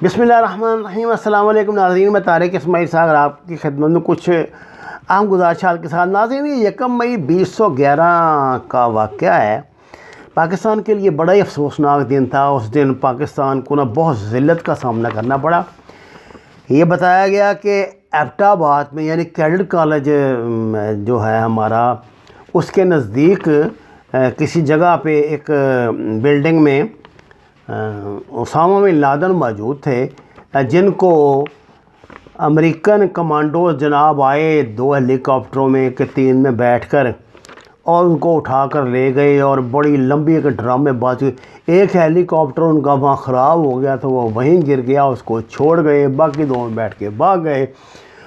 بسم اللہ الرحمن الرحیم۔ السلام علیکم ناظرین، میں طارق اسماعیل صاحب آپ کی خدمت میں کچھ اہم گزارشات کے ساتھ۔ ناظرین، یہ 1 مئی 2011 کا واقعہ ہے۔ پاکستان کے لیے بڑا ہی افسوسناک دن تھا۔ اس دن پاکستان کو بہت ذلت کا سامنا کرنا پڑا۔ یہ بتایا گیا کہ ایبٹ آباد میں، یعنی کیڈٹ کالج جو ہے ہمارا، اس کے نزدیک کسی جگہ پہ ایک بلڈنگ میں اسامہ بن لادن موجود تھے، جن کو امریکن کمانڈوز جناب آئے 2 ہیلی کاپٹروں میں کہ 3 میں بیٹھ کر، اور ان کو اٹھا کر لے گئے، اور بڑی لمبی ایک ڈرامے بازی۔ ایک ہیلی کاپٹر ان کا وہاں خراب ہو گیا تو وہ وہیں گر گیا، اس کو چھوڑ گئے، باقی 2 میں بیٹھ کے بھاگ گئے،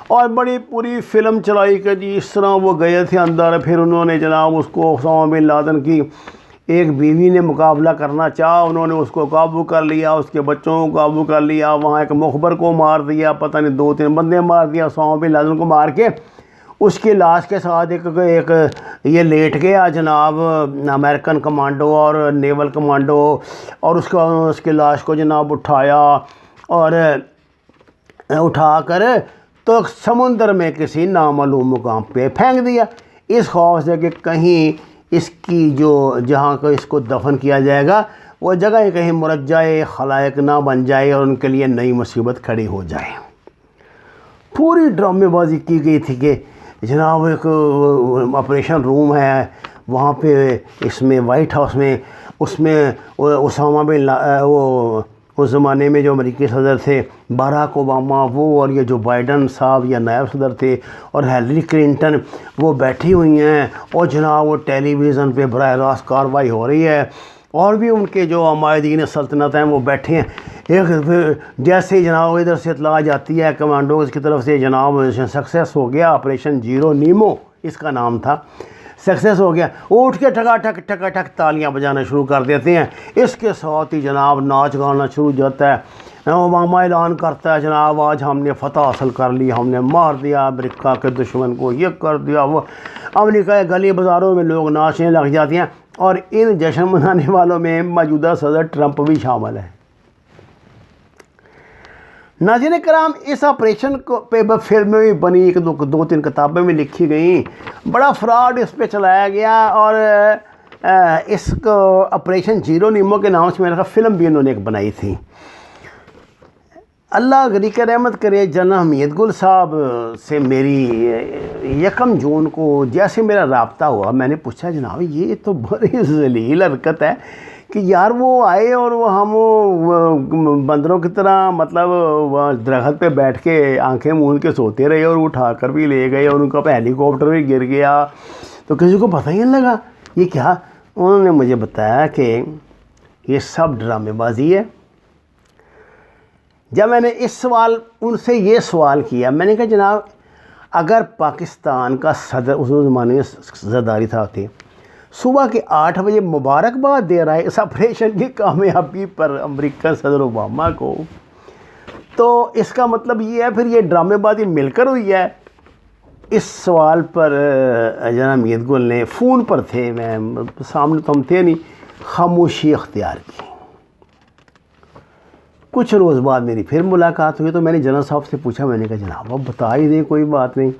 اور بڑی پوری فلم چلائی کہ جی اس طرح وہ گئے تھے اندر۔ پھر انہوں نے جناب اس کو، اسامہ بن لادن کی ایک بیوی نے مقابلہ کرنا چاہا، انہوں نے اس کو قابو کر لیا، اس کے بچوں کو قابو کر لیا، وہاں ایک مخبر کو مار دیا، پتہ نہیں 2-3 بندے مار دیا، اسامہ بن لادن کو مار کے اس کی لاش کے ساتھ ایک یہ لیٹ گیا جناب امریکن کمانڈو اور نیول کمانڈو، اور اس کی لاش کو جناب اٹھایا، اور اٹھا کر تو سمندر میں کسی نامعلوم مقام پہ پھینک دیا، اس خوف سے کہ کہیں اس کی جہاں کو اس کو دفن کیا جائے گا وہ جگہ کہیں مرجع خلائق نہ بن جائے اور ان کے لیے نئی مصیبت کھڑی ہو جائے۔ پوری ڈرامے بازی کی گئی تھی کہ جناب ایک آپریشن روم ہے وہاں پہ، اس میں وائٹ ہاؤس میں، اس میں اسامہ بن وہ اس زمانے میں جو امریکی صدر تھے باراک اوباما، وہ، اور یہ جو بائیڈن صاحب یا نائب صدر تھے، اور ہیلری کلنٹن، وہ بیٹھی ہوئی ہیں، اور جناب وہ ٹیلی ویژن پہ براہ راست کارروائی ہو رہی ہے، اور بھی ان کے جو عمائدین سلطنت ہیں وہ بیٹھے ہیں۔ جیسے ہی جناب ادھر سے اطلاع جاتی ہے کمانڈوز کی طرف سے، جناب سکسیس ہو گیا، آپریشن زیرو نیمو اس کا نام تھا، سکسیس ہو گیا، وہ اٹھ کے ٹھکا ٹھک تالیاں بجانا شروع کر دیتے ہیں۔ اس کے ساتھ ہی جناب ناچ گانا شروع ہو جاتا ہے۔ اوباما اعلان کرتا ہے جناب آج ہم نے فتح حاصل کر لی، ہم نے مار دیا امریکہ کے دشمن کو، یہ کر دیا وہ۔ امریکہ کے گلی بازاروں میں لوگ ناچنے لگ جاتے ہیں، اور ان جشن منانے والوں میں موجودہ صدر ٹرمپ بھی شامل ہے۔ ناظرین کرام، اس آپریشن کو پہ فلمیں بھی بنی، 2-3 کتابیں بھی لکھی گئیں، بڑا فراڈ اس پہ چلایا گیا، اور اس کو آپریشن زیرو نیمو کے نام سے میرے خیال فلم بھی انہوں نے ایک بنائی تھی۔ اللہ غنی کا رحمت کرے، جنرل حمید گل صاحب سے میری 1 جون کو جیسے میرا رابطہ ہوا، میں نے پوچھا جناب یہ تو بڑی ذلیل حرکت ہے کہ یار وہ آئے اور ہم بندروں کی طرح مطلب درخت پہ بیٹھ کے آنکھیں موند کے سوتے رہے، اور اٹھا کر بھی لے گئے، اور ان کا ہیلی کاپٹر بھی گر گیا، تو کسی کو پتہ ہی نہیں لگا یہ کیا۔ انہوں نے مجھے بتایا کہ یہ سب ڈرامے بازی ہے۔ جب میں نے ان سے یہ سوال کیا، میں نے کہا جناب اگر پاکستان کا صدر اس زمانے میں زرداری تھا، صبح کے 8 بجے مبارکباد دے رہا ہے اس آپریشن کی کامیابی پر امریکن صدر اوباما کو، تو اس کا مطلب یہ ہے پھر یہ ڈرامے بازی مل کر ہوئی ہے۔ اس سوال پر جناب حمید گل نے فون پر تھے، میں سامنے تو ہم تھے نہیں، خاموشی اختیار کی۔ کچھ روز بعد میری پھر ملاقات ہوئی تو میں نے جنرل صاحب سے پوچھا، میں نے کہا جناب آپ بتا ہی دیں کوئی بات نہیں۔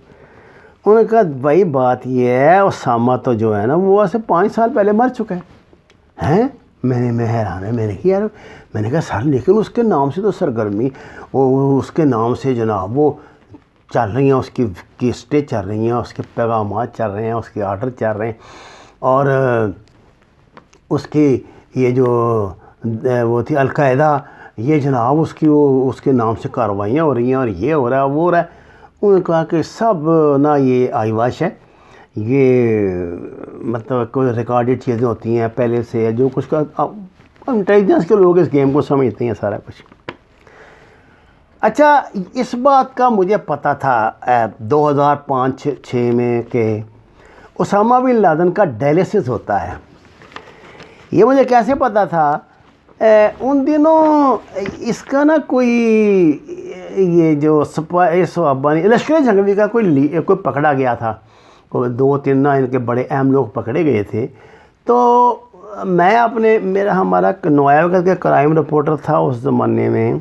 انہوں نے کہا بھائی بات یہ ہے اسامہ تو جو ہے نا وہ ایسے 5 سال پہلے مر چکا ہے۔ میں حیران ہے، میں نے کہا یار، میں نے کہا سر لیکن اس کے نام سے تو سرگرمی، اس کے نام سے جناب وہ چل رہی ہیں، اس کی کیسٹیں چل رہی ہیں، اس کے پیغامات چل رہے ہیں، اس کے آرڈر چل رہے ہیں، اور اس کی یہ جو وہ تھی القاعدہ، یہ جناب اس کے نام سے کارروائیاں ہو رہی ہیں، اور یہ ہو رہا ہے وہ ہو رہا ہے۔ انہوں نے کہا کہ سب نا یہ آئیواش ہے، یہ مطلب کوئی ریکارڈڈ چیزیں ہوتی ہیں پہلے سے، جو کچھ کا انٹیلیجنس کے لوگ اس گیم کو سمجھتے ہیں سارا کچھ۔ اچھا، اس بات کا مجھے پتہ تھا 2005-6 میں کہ اسامہ بن لادن کا ڈائلیسس ہوتا ہے۔ یہ مجھے کیسے پتہ تھا؟ ان دنوں اس کا نا کوئی یہ جو لشکر جھنگوی کا کوئی پکڑا گیا تھا، 2-3 ان کے بڑے اہم لوگ پکڑے گئے تھے، تو میں ہمارا نوایاگڑھ کا کرائم رپورٹر تھا اس زمانے میں،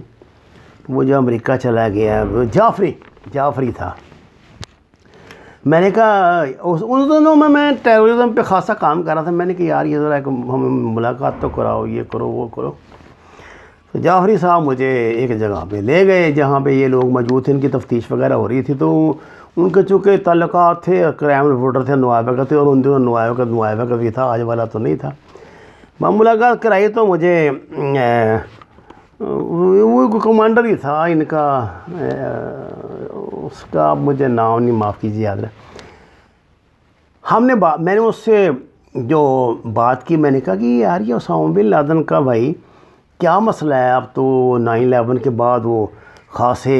وہ جو امریکہ چلا گیا وہ جعفری تھا. میں نے کہا ان دنوں میں ٹیررزم پہ خاصا کام کر رہا تھا. میں نے کہا یار یہ ذرا ہمیں ملاقات تو کراؤ, یہ کرو وہ کرو. تو جعفری صاحب مجھے ایک جگہ پہ لے گئے جہاں پہ یہ لوگ موجود تھے, ان کی تفتیش وغیرہ ہو رہی تھی. تو ان کے چونکہ تعلقات تھے, کرائم رپورٹر تھے نوائبہ کا تھے, اور ان دنوں نوائبہ کا بھی تھا, آج والا تو نہیں تھا. میں ملاقات کرائی تو مجھے وہ کمانڈر ہی تھا ان کا, اس کا مجھے نام نہیں, معاف کیجیے, یاد رہے. میں نے اس سے جو بات کی, میں نے کہا کہ یار یہ اسامہ بن لادن کا بھائی کیا مسئلہ ہے. اب تو 9/11 کے بعد وہ خاصے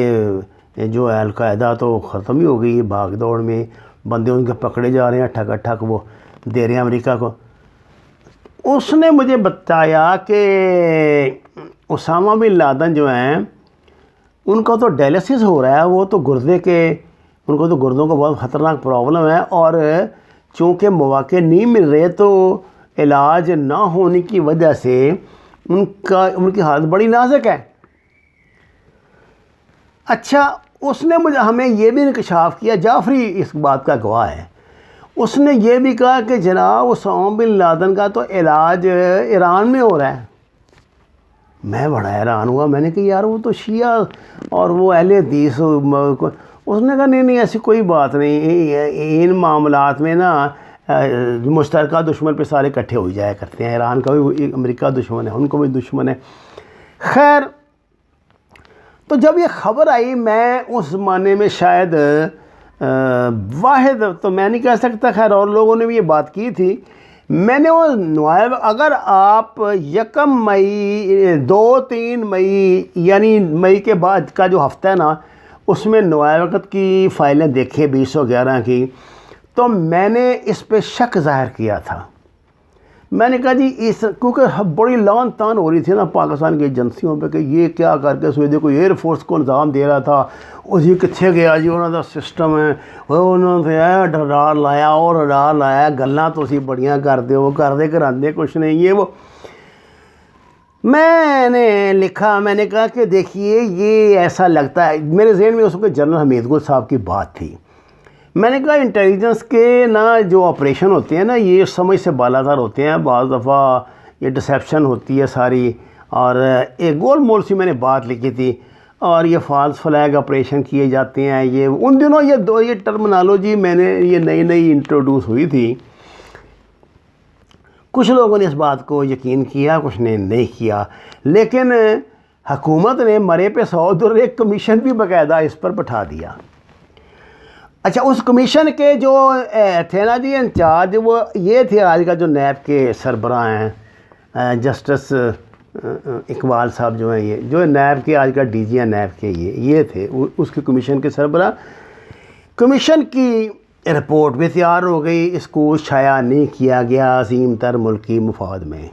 جو ہے القاعدہ تو ختم ہی ہو گئی, بھاگ دوڑ میں بندے ان کے پکڑے جا رہے ہیں, ٹھک وہ دے رہے ہیں امریکہ کو. اس نے مجھے بتایا کہ اسامہ بن لادن جو ہیں ان کا تو ڈائلسس ہو رہا ہے, وہ تو گردے کے, ان کو تو گردوں کا بہت خطرناک پرابلم ہے, اور چونکہ مواقع نہیں مل رہے تو علاج نہ ہونے کی وجہ سے ان کی حالت بڑی نازک ہے. اچھا, اس نے ہمیں یہ بھی انکشاف کیا, جعفری اس بات کا گواہ ہے, اس نے یہ بھی کہا کہ جناب اسامہ بن لادن کا تو علاج ایران میں ہو رہا ہے. میں بڑا حیران ہوا, میں نے کہا یار وہ تو شیعہ اور وہ اہل حدیث. اس نے کہا نہیں ایسی کوئی بات نہیں, ان معاملات میں نا مشترکہ دشمن پہ سارے اکٹھے ہو جایا کرتے ہیں, ایران کا بھی امریکہ دشمن ہے, ان کو بھی دشمن ہے. خیر, تو جب یہ خبر آئی, میں اس زمانے میں شاید واحد تو میں نہیں کہہ سکتا, خیر اور لوگوں نے بھی یہ بات کی تھی. میں نے وہ نوائب, اگر آپ 1 مئی 2-3 مئی یعنی مئی کے بعد کا جو ہفتہ ہے نا, اس میں نوائبت کی فائلیں دیکھیں 2011 کی, تو میں نے اس پہ شک ظاہر کیا تھا. میں نے کہا جی کیونکہ بڑی لان تان ہو رہی تھی نا پاکستان کی ایجنسیوں پہ کہ یہ کیا کر کے سویدے کو ایئر فورس کو نظام دے رہا تھا, اسی کتنے گیا جی انہوں کا سسٹم ہے, وہ انہوں نے ڈر لایا اور ڈر لایا, گلاں تو اسی بڑیاں کرتے وہ کرتے کراندے کچھ نہیں یہ وہ. میں نے لکھا, میں نے کہا کہ دیکھیے یہ ایسا لگتا ہے, میرے ذہن میں اس وقت جنرل حمید گل صاحب کی بات تھی. میں نے کہا انٹیلیجنس کے نا جو آپریشن ہوتے ہیں نا یہ سمجھ سے بالاتر ہوتے ہیں, بعض دفعہ یہ ڈسیپشن ہوتی ہے ساری, اور ایک گول مول سی میں نے بات لکھی تھی, اور یہ فالس فلیگ آپریشن کیے جاتے ہیں. یہ ان دنوں یہ ٹرمنالوجی میں نے یہ نئی انٹروڈیوس ہوئی تھی. کچھ لوگوں نے اس بات کو یقین کیا, کچھ نے نہیں کیا, لیکن حکومت نے مرے پہ 100 در ایک کمیشن بھی باقاعدہ اس پر بٹھا دیا. اچھا, اس کمیشن کے جو تھے نا جی انچارج, وہ یہ تھے آج کا جو نیب کے سربراہ ہیں, جسٹس اقبال صاحب جو ہیں, یہ جو نیب کے آج کا ڈی جی ہیں نیب کے, یہ تھے اس کی کمیشن کے سربراہ. کمیشن کی رپورٹ بھی تیار ہو گئی, اس کو شائع نہیں کیا گیا عظیم تر ملکی مفاد میں,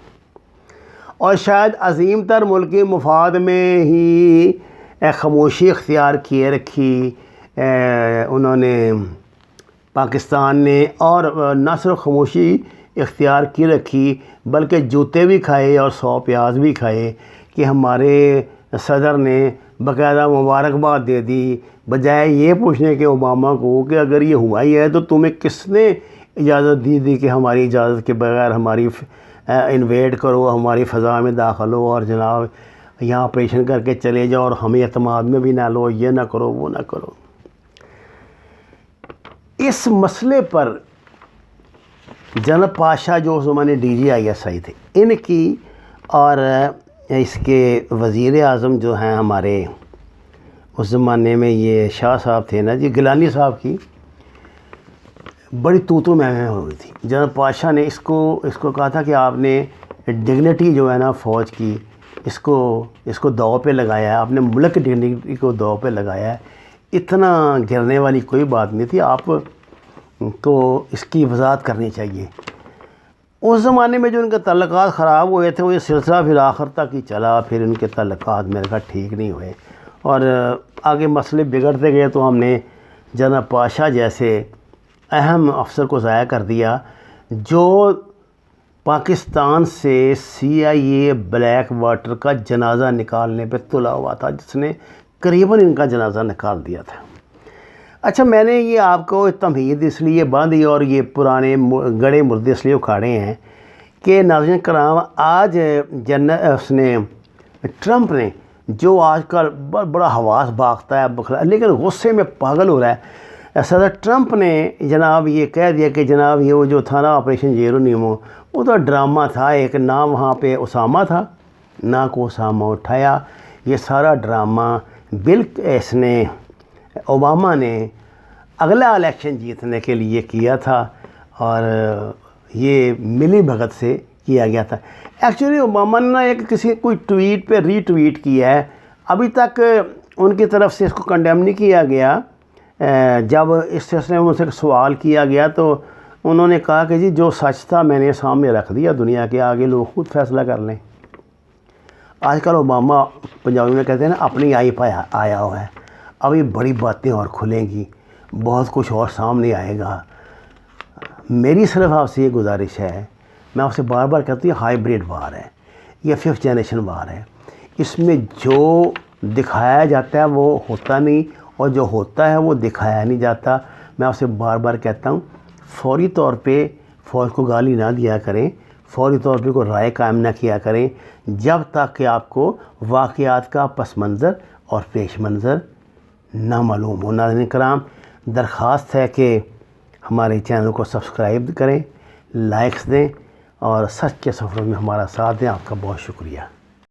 اور شاید عظیم تر ملکی مفاد میں ہی خاموشی اختیار کیے رکھی انہوں نے پاکستان نے, اور نہ صرف خاموشی اختیار کی رکھی بلکہ جوتے بھی کھائے اور 100 پیاز بھی کھائے کہ ہمارے صدر نے باقاعدہ مبارکباد دے دی, بجائے یہ پوچھنے کے اوباما کو کہ اگر یہ ہوا ہی ہے تو تمہیں کس نے اجازت دی کہ ہماری اجازت کے بغیر ہماری انویڈ کرو, ہماری فضا میں داخل ہو, اور جناب یہاں آپریشن کر کے چلے جاؤ, اور ہمیں اعتماد میں بھی نہ لو, یہ نہ کرو وہ نہ کرو. اس مسئلے پر جنرل پاشا جو اس زمانے DGISI تھے, ان کی اور اس کے وزیر اعظم جو ہیں ہمارے اس زمانے میں یہ شاہ صاحب تھے نا جی, گیلانی صاحب کی بڑی تو میں ہو گئی تھی. جنرل پاشا نے اس کو کہا تھا کہ آپ نے ڈگنیٹی جو ہے نا فوج کی اس کو داؤ پہ لگایا ہے, آپ نے ملک کی ڈگنیٹی کو داؤ پہ لگایا ہے, اتنا گرنے والی کوئی بات نہیں تھی, آپ کو اس کی وضاحت کرنی چاہیے. اس زمانے میں جو ان کے تعلقات خراب ہوئے تھے وہ یہ سلسلہ پھر آخر تک ہی چلا, پھر ان کے تعلقات میرے خیال ٹھیک نہیں ہوئے, اور آگے مسئلے بگڑتے گئے تو ہم نے جنرل پاشا جیسے اہم افسر کو ضائع کر دیا جو پاکستان سے CIA بلیک واٹر کا جنازہ نکالنے پہ تلا ہوا تھا, جس نے قریباً ان کا جنازہ نکال دیا تھا۔ اچھا، میں نے یہ آپ کو تمہید اس لیے باندھی اور یہ پرانے گڑے مردے اس لیے اکھاڑے ہیں کہ ناظرین کرام، آج ٹرمپ نے جو آج کل بڑا حواس باختہ ہے لیکن غصے میں پاگل ہو رہا ہے، صدر ٹرمپ نے جناب یہ کہہ دیا کہ جناب یہ وہ جو تھا نا آپریشن جیرونیمو، وہ تو ڈرامہ تھا ایک، نہ وہاں پہ اسامہ تھا نہ کو اسامہ اٹھایا، یہ سارا ڈرامہ اس نے اوباما نے اگلا الیکشن جیتنے کے لیے کیا تھا اور یہ ملی بھگت سے کیا گیا تھا۔ ایکچولی اوباما نے کوئی ٹویٹ پہ ری ٹویٹ کیا ہے، ابھی تک ان کی طرف سے اس کو کنڈیم نہیں کیا گیا۔ جب اس سلسلے میں ان سے سوال کیا گیا تو انہوں نے کہا کہ جی جو سچ تھا میں نے سامنے رکھ دیا، دنیا کے آگے لوگ خود فیصلہ کر لیں۔ آج کل اوباما پنجابی میں کہتے ہیں نا اپنی آئی پہ آیا ہوا ہے، ابھی بڑی باتیں اور کھلیں گی، بہت کچھ اور سامنے آئے گا۔ میری صرف آپ سے یہ گزارش ہے، میں آپ سے بار بار کہتی ہوں ہائیبریڈ وار ہے، یہ 5th جنریشن وار ہے، اس میں جو دکھایا جاتا ہے وہ ہوتا نہیں اور جو ہوتا ہے وہ دکھایا نہیں جاتا۔ میں آپ سے بار بار کہتا ہوں فوری طور پہ فوج کو گالی نہ دیا کریں، فوری طور پہ کوئی رائے قائم نہ کیا کریں جب تک کہ آپ کو واقعات کا پس منظر اور پیش منظر نہ معلوم ہو۔ ناظرین کرام، درخواست ہے کہ ہمارے چینل کو سبسکرائب کریں، لائکس دیں اور سچ کے سفر میں ہمارا ساتھ دیں۔ آپ کا بہت شکریہ۔